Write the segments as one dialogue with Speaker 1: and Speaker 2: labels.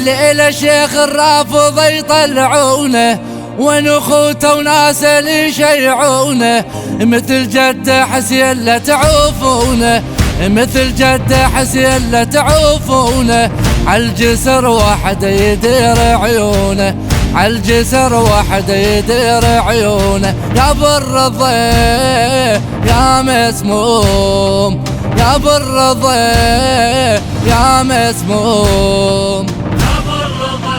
Speaker 1: الليلة شيخ الرافض يطلعونه، ونخوته وناس اللي يشيعونه، مثل جده حسين لا تعوفونه، مثل جده حسين لا تعوفونه. عالجسر واحد يدير عيونه، عالجسر واحد يدير عيونه. يا ابو الرضا يا مسموم، يا ابو الرضا يا مسموم،
Speaker 2: يا ابو الرضا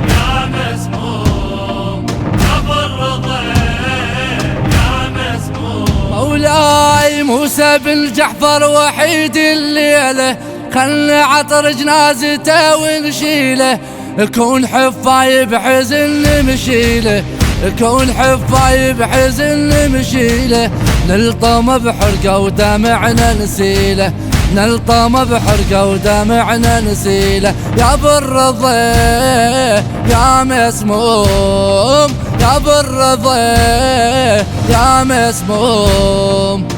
Speaker 2: يا مسموم، يا ابو الرضا يا مسموم.
Speaker 1: مولاي موسى بن جعفر وحيد الليله، خلنا عطر جنازته ونشيله، كون حفاي بحزن نمشيله، كون حفاي بحزن نمشيله. نلطم بحرقه ودمعنا نسيله، نلطم بحرقه ودمعنا نسيله. يا ابو الرضا يا مسموم، يا ابو الرضا يا مسموم،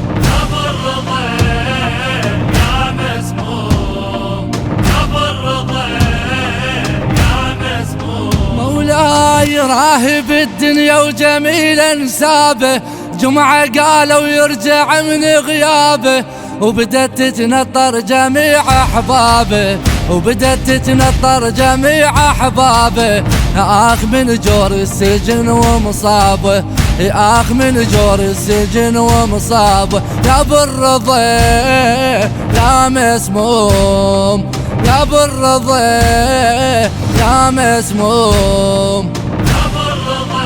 Speaker 1: مولاي راهب الدنيا وجميل انسابه، جمعة قالوا يرجع من غيابه، وبدت تتنطر جميع احبابه، وبدت تتنطر جميع احبابه. اخ من جور السجن ومصابه، اخ من جور السجن ومصابه. يا ابو الرضا يا مسموم، يا ابو الرضا يا مسموم،
Speaker 2: يا ابو الرضا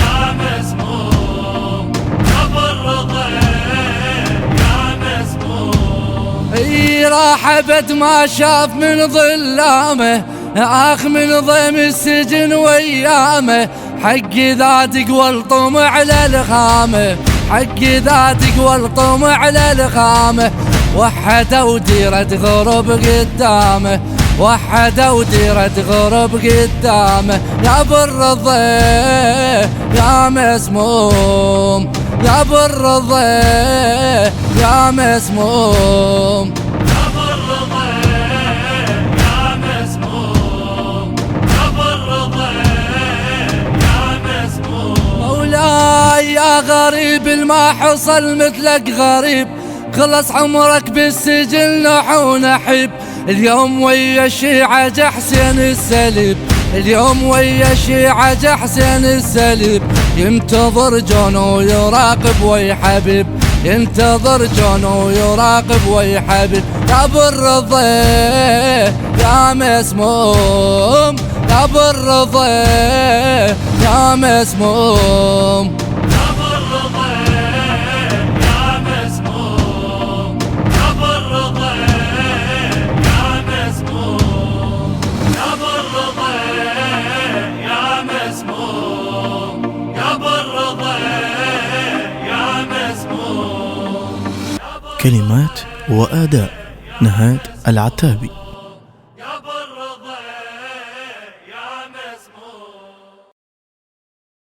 Speaker 2: يا مسموم، يا ابو الرضا يا مسموم.
Speaker 1: اي راح ابد ما شاف من ظلامه، اخ من ضيم السجن وايامه. حقي ذا تقوى الطمع على الخامه، حقي ذا تقوى الطمع على الخامه. وحده وديرة غرب قدامه، وحده وديرة غرب قدامه. يا ابو الرضا يا مسموم، يا ابو الرضا يا مسموم،
Speaker 2: يا ابو الرضا يا مسموم، يا ابو الرضا يا مسموم.
Speaker 1: مولاي يا غريب الما حصل مثلك غريب، خلص عمرك بالسجن نحو نحب. اليوم ويا الشيعة حسين السليب، اليوم ويا الشيعة حسين السليب. ينتظر جونه ويراقب ويحبب، ينتظر جونه ويراقب ويحبب. يا ابو الرضا يا مسموم، يا ابو الرضا يا مسموم،
Speaker 3: كلمات وآداء نهاد العتابي.